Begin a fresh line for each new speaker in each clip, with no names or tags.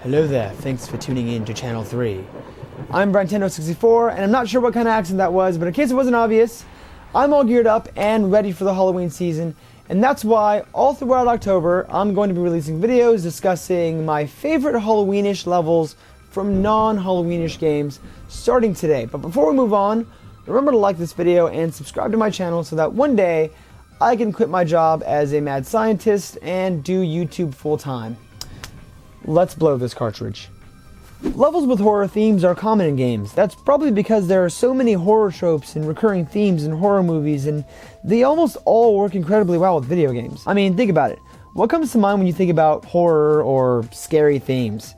Hello there, thanks for tuning in to Channel 3. I'm Brantendo64, and I'm not sure what kind of accent that was, but in case it wasn't obvious, I'm all geared up and ready for the Halloween season, and that's why all throughout October, I'm going to be releasing videos discussing my favorite Halloweenish levels from non-Halloweenish games starting today. But before we move on, remember to like this video and subscribe to my channel so that one day I can quit my job as a mad scientist and do YouTube full-time. Let's blow this cartridge. Levels with horror themes are common in games. That's probably because there are so many horror tropes and recurring themes in horror movies, and they almost all work incredibly well with video games. I mean, think about it. What comes to mind when you think about horror or scary themes?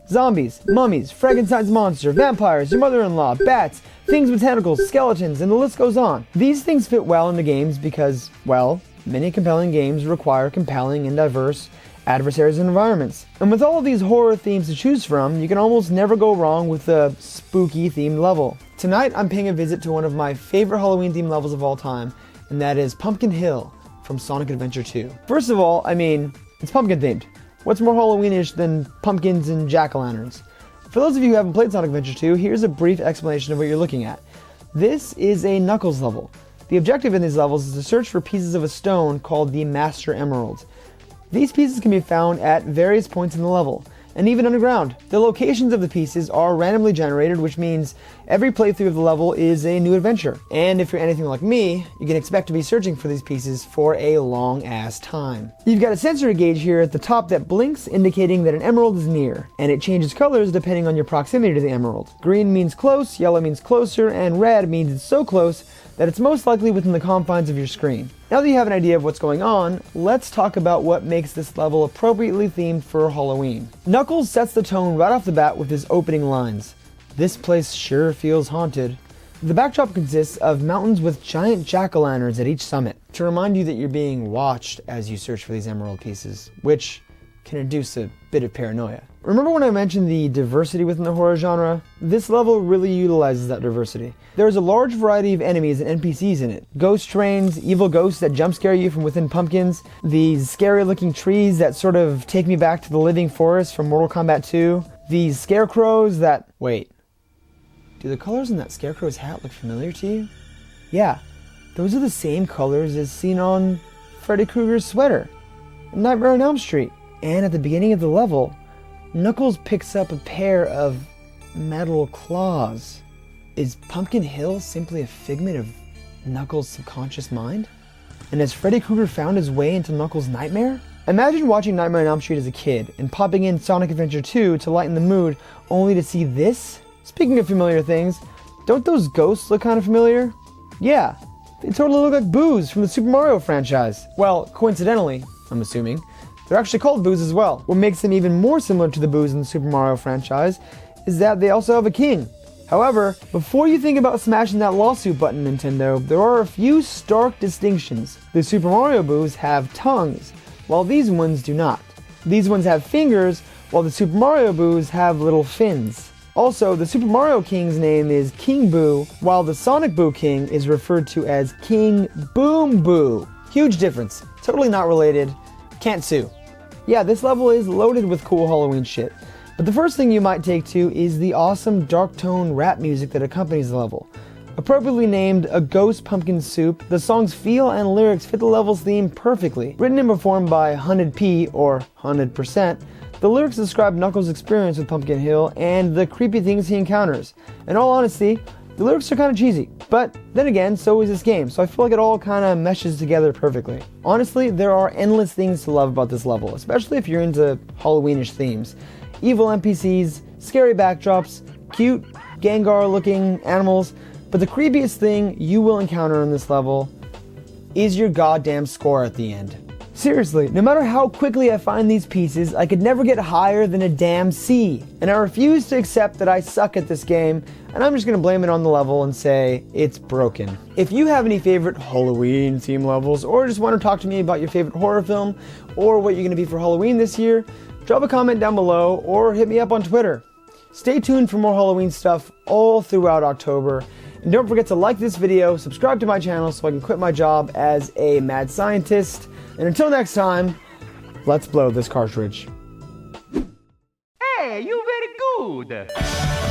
Zombies, mummies, Frankenstein's monster, vampires, your mother-in-law, bats, things with tentacles, skeletons, and the list goes on. These things fit well into games because, well, many compelling games require compelling and diverse adversaries and environments. And with all of these horror themes to choose from, you can almost never go wrong with a spooky themed level. Tonight I'm paying a visit to one of my favorite Halloween themed levels of all time, and that is Pumpkin Hill from Sonic Adventure 2. First of all, I mean, it's pumpkin themed. What's more Halloweenish than pumpkins and jack-o'-lanterns? For those of you who haven't played Sonic Adventure 2, here's a brief explanation of what you're looking at. This is a Knuckles level. The objective in these levels is to search for pieces of a stone called the Master Emerald. These pieces can be found at various points in the level, and even underground. The locations of the pieces are randomly generated, which means every playthrough of the level is a new adventure. And if you're anything like me, you can expect to be searching for these pieces for a long-ass time. You've got a sensory gauge here at the top that blinks, indicating that an emerald is near, and it changes colors depending on your proximity to the emerald. Green means close, yellow means closer, and red means it's so close that it's most likely within the confines of your screen. Now that you have an idea of what's going on, let's talk about what makes this level appropriately themed for Halloween. Knuckles sets the tone right off the bat with his opening lines. "This place sure feels haunted." The backdrop consists of mountains with giant jack-o'-lanterns at each summit to remind you that you're being watched as you search for these emerald pieces, which can induce a bit of paranoia. Remember when I mentioned the diversity within the horror genre? This level really utilizes that diversity. There's a large variety of enemies and NPCs in it. Ghost trains, evil ghosts that jump scare you from within pumpkins, these scary looking trees that sort of take me back to the living forest from Mortal Kombat 2, these scarecrows that... Wait, do the colors in that scarecrow's hat look familiar to you? Yeah, those are the same colors as seen on Freddy Krueger's sweater in Nightmare on Elm Street. And at the beginning of the level, Knuckles picks up a pair of metal claws. Is Pumpkin Hill simply a figment of Knuckles' subconscious mind? And has Freddy Krueger found his way into Knuckles' nightmare? Imagine watching Nightmare on Elm Street as a kid and popping in Sonic Adventure 2 to lighten the mood only to see this? Speaking of familiar things, don't those ghosts look kind of familiar? Yeah, they totally look like Boos from the Super Mario franchise. Well, coincidentally, I'm assuming, they're actually called Boos as well. What makes them even more similar to the Boos in the Super Mario franchise is that they also have a king. However, before you think about smashing that lawsuit button, Nintendo, there are a few stark distinctions. The Super Mario Boos have tongues, while these ones do not. These ones have fingers, while the Super Mario Boos have little fins. Also, the Super Mario King's name is King Boo, while the Sonic Boo King is referred to as King Boom Boo. Huge difference. Totally not related. Can't sue. Yeah, this level is loaded with cool Halloween shit. But the first thing you might take to is the awesome dark tone rap music that accompanies the level. Appropriately named A Ghost Pumpkin Soup, the song's feel and lyrics fit the level's theme perfectly. Written and performed by Hunted P, or 100%, the lyrics describe Knuckles' experience with Pumpkin Hill and the creepy things he encounters. In all honesty, the lyrics are kind of cheesy, but then again, so is this game, so I feel like it all kind of meshes together perfectly. Honestly, there are endless things to love about this level, especially if you're into Halloweenish themes. Evil NPCs, scary backdrops, cute Gengar-looking animals, but the creepiest thing you will encounter in this level is your goddamn score at the end. Seriously, no matter how quickly I find these pieces, I could never get higher than a damn C. And I refuse to accept that I suck at this game, and I'm just gonna blame it on the level and say it's broken. If you have any favorite Halloween theme levels, or just want to talk to me about your favorite horror film, or what you're gonna be for Halloween this year, drop a comment down below, or hit me up on Twitter. Stay tuned for more Halloween stuff all throughout October. And don't forget to like this video, subscribe to my channel so I can quit my job as a mad scientist. And until next time, let's blow this cartridge.
Hey! Hey, you very good.